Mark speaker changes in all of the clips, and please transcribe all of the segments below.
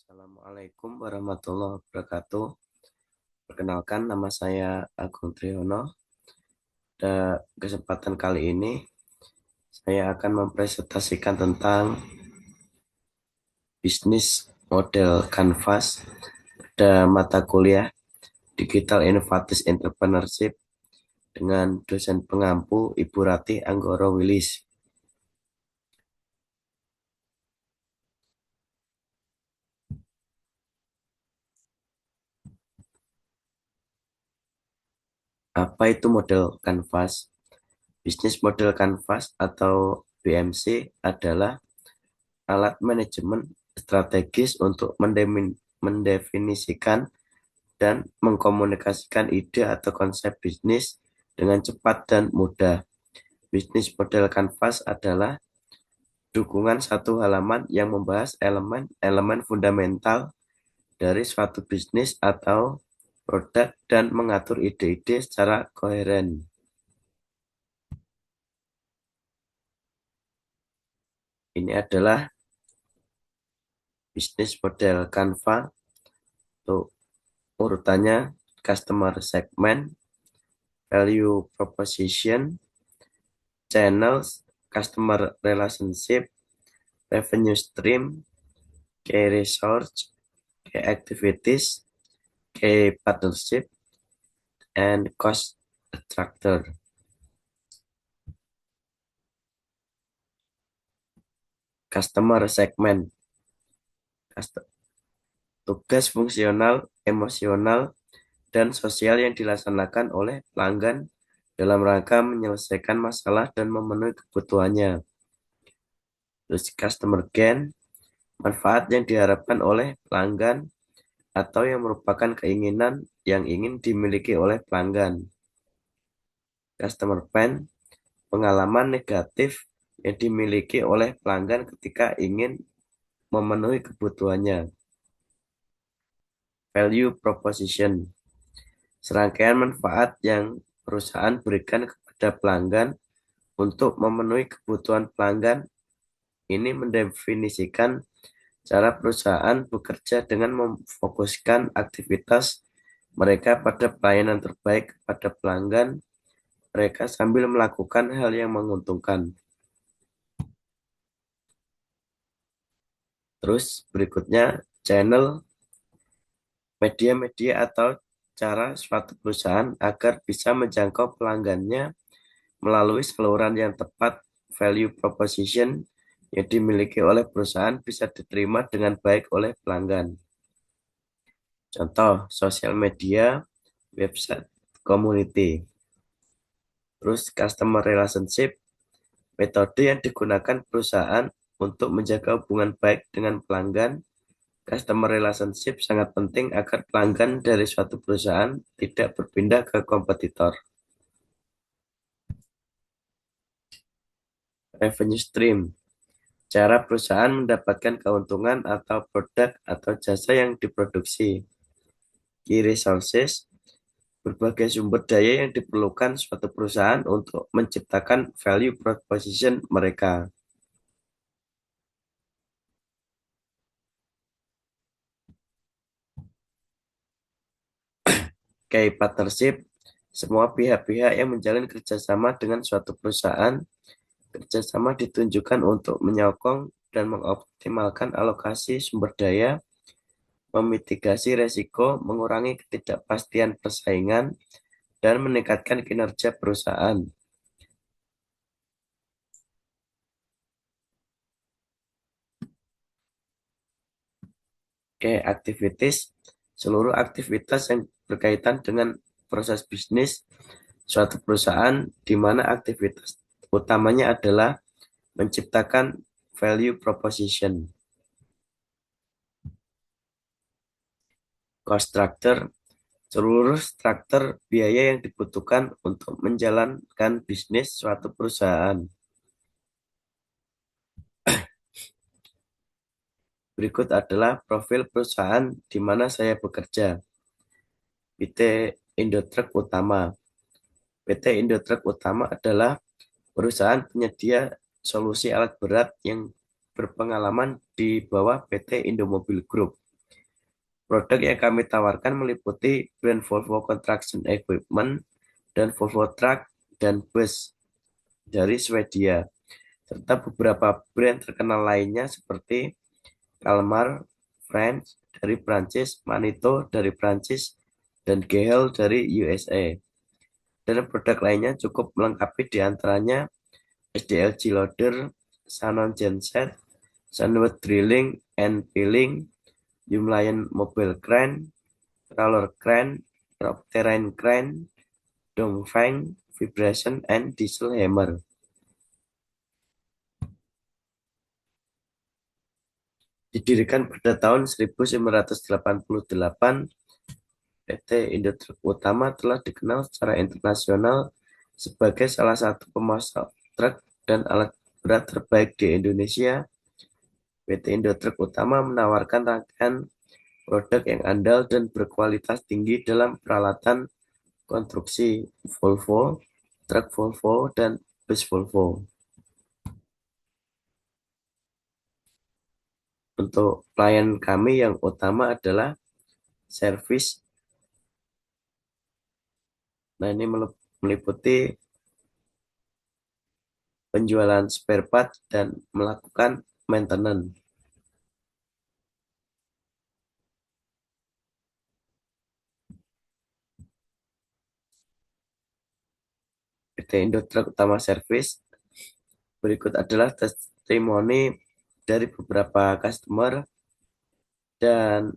Speaker 1: Assalamualaikum warahmatullahi wabarakatuh. Perkenalkan, nama saya Agung Triyono. Pada kesempatan kali ini, saya akan mempresentasikan tentang bisnis model Canvas pada mata kuliah Digital Innovative Entrepreneurship dengan dosen pengampu Ibu Ratih Anggoro Wilis. Apa itu model Canvas? Bisnis model Canvas atau BMC adalah alat manajemen strategis untuk mendefinisikan dan mengkomunikasikan ide atau konsep bisnis dengan cepat dan mudah. Bisnis model Canvas adalah dukungan satu halaman yang membahas elemen-elemen fundamental dari suatu bisnis atau produk dan mengatur ide-ide secara koheren. Ini adalah bisnis model Canva. Untuk urutannya: customer segment, value proposition, channels, customer relationship, revenue stream, key research, key activities, key partnership, and cost structure. Customer segment. Tugas fungsional, emosional, dan sosial yang dilaksanakan oleh pelanggan dalam rangka menyelesaikan masalah dan memenuhi kebutuhannya. Terus customer gain, manfaat yang diharapkan oleh pelanggan atau yang merupakan keinginan yang ingin dimiliki oleh pelanggan. Customer pain, pengalaman negatif yang dimiliki oleh pelanggan ketika ingin memenuhi kebutuhannya. Value proposition, serangkaian manfaat yang perusahaan berikan kepada pelanggan untuk memenuhi kebutuhan pelanggan. Ini mendefinisikan cara perusahaan bekerja dengan memfokuskan aktivitas mereka pada pelayanan terbaik kepada pelanggan mereka sambil melakukan hal yang menguntungkan. Terus berikutnya, channel, media-media atau cara suatu perusahaan agar bisa menjangkau pelanggannya melalui saluran yang tepat. Value proposition yang dimiliki oleh perusahaan bisa diterima dengan baik oleh pelanggan. Contoh, sosial media, website, community. Terus customer relationship, metode yang digunakan perusahaan untuk menjaga hubungan baik dengan pelanggan. Customer relationship sangat penting agar pelanggan dari suatu perusahaan tidak berpindah ke kompetitor. Revenue stream, cara perusahaan mendapatkan keuntungan atau produk atau jasa yang diproduksi. Key resources, berbagai sumber daya yang diperlukan suatu perusahaan untuk menciptakan value proposition mereka. Key partnership, semua pihak-pihak yang menjalin kerjasama dengan suatu perusahaan. Kerjasama ditunjukkan untuk menyokong dan mengoptimalkan alokasi sumber daya, memitigasi resiko, mengurangi ketidakpastian persaingan, dan meningkatkan kinerja perusahaan. Oke, activities, seluruh aktivitas yang berkaitan dengan proses bisnis suatu perusahaan di mana aktivitas utamanya adalah menciptakan value proposition. Cost structure, seluruh struktur biaya yang dibutuhkan untuk menjalankan bisnis suatu perusahaan. Berikut adalah profil perusahaan di mana saya bekerja. PT Indotruck Utama. PT Indotruck Utama adalah perusahaan penyedia solusi alat berat yang berpengalaman di bawah PT Indomobil Group. Produk yang kami tawarkan meliputi brand Volvo Construction Equipment dan Volvo Truck dan Bus dari Swedia, serta beberapa brand terkenal lainnya seperti Kalmar French dari Prancis, Manito dari Prancis, dan Gehel dari USA. Dan produk lainnya cukup melengkapi di antaranya SDLG Loader, Shannon Genset, Sunwood Drilling and Peeling, Himalayan Mobile Crane, Roller Crane, Rock Terrain Crane, Dongfeng, Vibration, and Diesel Hammer. Didirikan pada tahun 1988, PT Indotruck Utama telah dikenal secara internasional sebagai salah satu pemasok truk dan alat berat terbaik di Indonesia. PT Indotruck Utama menawarkan rangkaian produk yang andal dan berkualitas tinggi dalam peralatan konstruksi Volvo, truk Volvo, dan bus Volvo. Untuk klien kami yang utama adalah servis. Nah, ini meliputi penjualan spare part dan melakukan maintenance. PT Indotruck Utama Service. Berikut adalah testimoni dari beberapa customer dan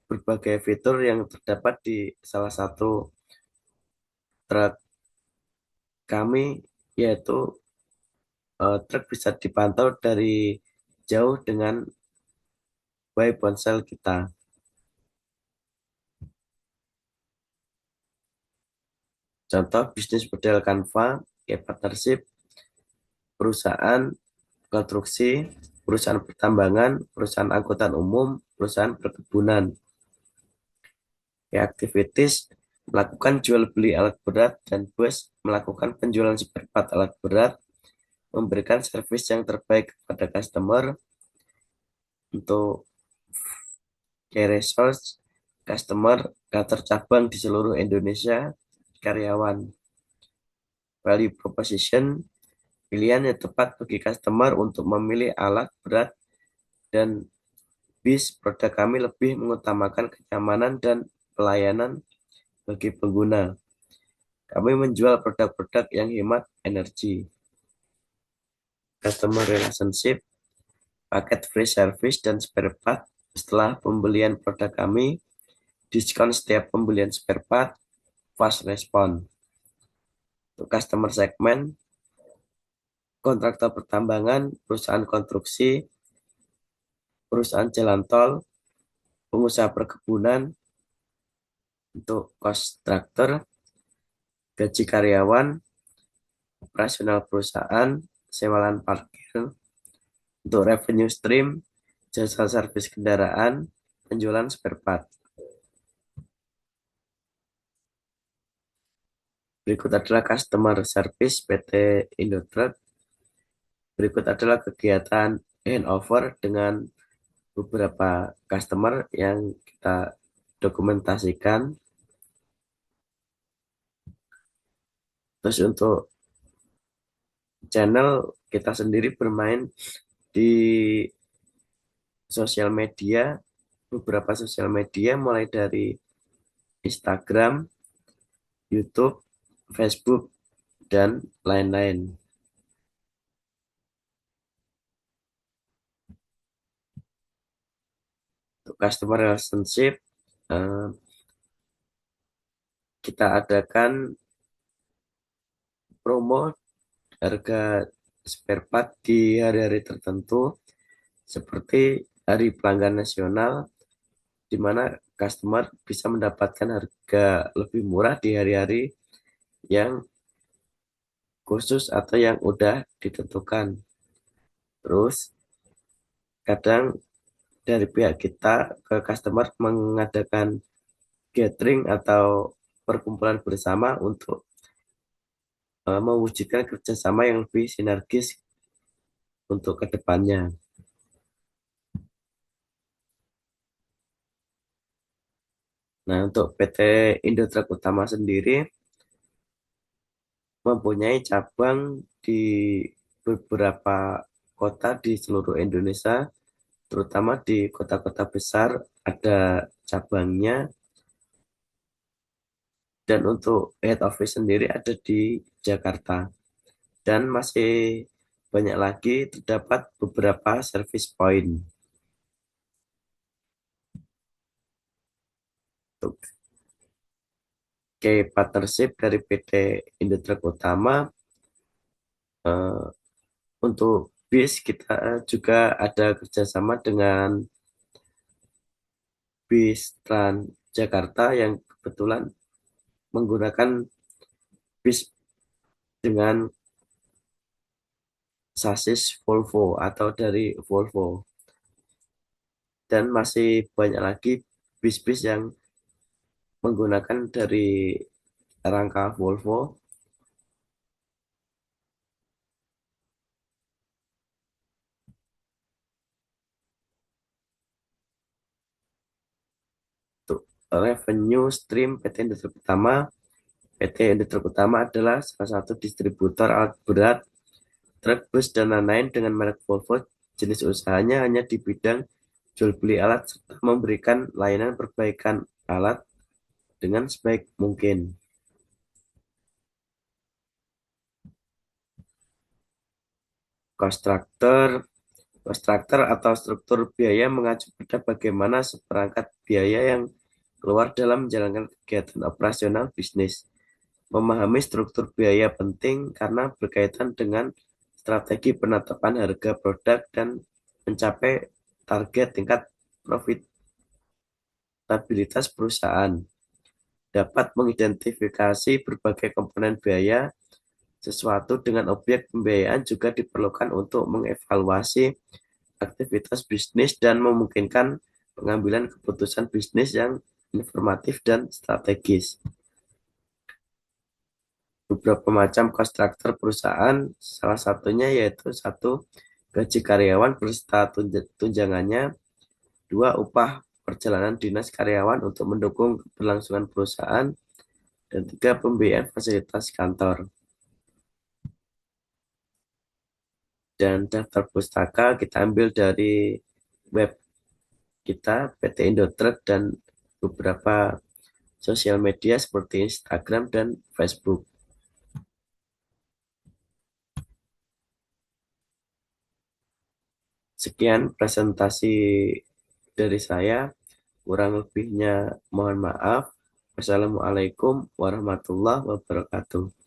Speaker 1: berbagai fitur yang terdapat di salah satu truk kami, yaitu truk bisa dipantau dari jauh dengan by ponsel kita. Contoh bisnis model Canva, partnership, perusahaan konstruksi, perusahaan pertambangan, perusahaan angkutan umum, perusahaan perkebunan. Activities melakukan jual beli alat berat dan bus melakukan penjualan spare part alat berat, memberikan servis yang terbaik kepada customer. Untuk key resource, customer kantor cabang di seluruh Indonesia, karyawan. Value proposition, pilihan yang tepat bagi customer untuk memilih alat berat dan bis. Produk kami lebih mengutamakan kenyamanan dan pelayanan bagi pengguna. Kami menjual produk-produk yang hemat energi. Customer relationship, paket free service dan spare part setelah pembelian produk kami, diskon setiap pembelian spare part, fast respon. Untuk customer segment, kontraktor pertambangan, perusahaan konstruksi, perusahaan jalan tol, pengusaha perkebunan. Untuk kontraktor, gaji karyawan, operasional perusahaan, sewa lahan parkir. Untuk revenue stream, jasa servis kendaraan, penjualan spare part. Berikut adalah customer service PT Indotruck. Berikut adalah kegiatan handover dengan beberapa customer yang kita dokumentasikan. Terus untuk channel, kita sendiri bermain di sosial media, beberapa sosial media mulai dari Instagram, YouTube, Facebook, dan lain-lain. Untuk customer relationship, eh, kita adakan promo harga spare part di hari-hari tertentu seperti Hari Pelanggan Nasional, di mana customer bisa mendapatkan harga lebih murah di hari-hari yang khusus atau yang udah ditentukan. Terus kadang dari pihak kita ke customer mengadakan gathering atau perkumpulan bersama untuk mewujudkan kerjasama yang lebih sinergis untuk kedepannya. Nah, untuk PT Indotruk Utama sendiri mempunyai cabang di beberapa kota di seluruh Indonesia, terutama di kota-kota besar ada cabangnya, dan untuk head office sendiri ada di Jakarta. Dan masih banyak lagi terdapat beberapa service point. Untuk partnership dari PT Indotruk Utama, eh, untuk bis kita juga ada kerjasama dengan bis Transjakarta yang kebetulan menggunakan bis dengan sasis Volvo atau dari Volvo. Dan masih banyak lagi bis-bis yang menggunakan dari rangka Volvo. Untuk revenue stream PT Industri Utama, PT Industri Utama adalah salah satu distributor alat berat, truk, bus, dan lain-lain dengan merek Volvo. Jenis usahanya hanya di bidang jual beli alat serta memberikan layanan perbaikan alat dengan sebaik mungkin. Kontraktor Kontraktor atau struktur biaya mengacu pada bagaimana seperangkat biaya yang keluar dalam menjalankan kegiatan operasional bisnis. Memahami struktur biaya penting karena berkaitan dengan strategi penetapan harga produk dan mencapai target tingkat profitabilitas perusahaan. Dapat mengidentifikasi berbagai komponen biaya. Sesuatu dengan objek pembiayaan juga diperlukan untuk mengevaluasi aktivitas bisnis dan memungkinkan pengambilan keputusan bisnis yang informatif dan strategis. Beberapa macam kontraktor perusahaan, salah satunya yaitu satu, gaji karyawan beserta tunjangannya; dua, upah perjalanan dinas karyawan untuk mendukung keberlangsungan perusahaan; dan tiga, pembiayaan fasilitas kantor. Dan daftar pustaka kita ambil dari web kita, PT Indotruk, dan beberapa sosial media seperti Instagram dan Facebook. Sekian presentasi dari saya. Kurang lebihnya mohon maaf. Wassalamualaikum warahmatullahi wabarakatuh.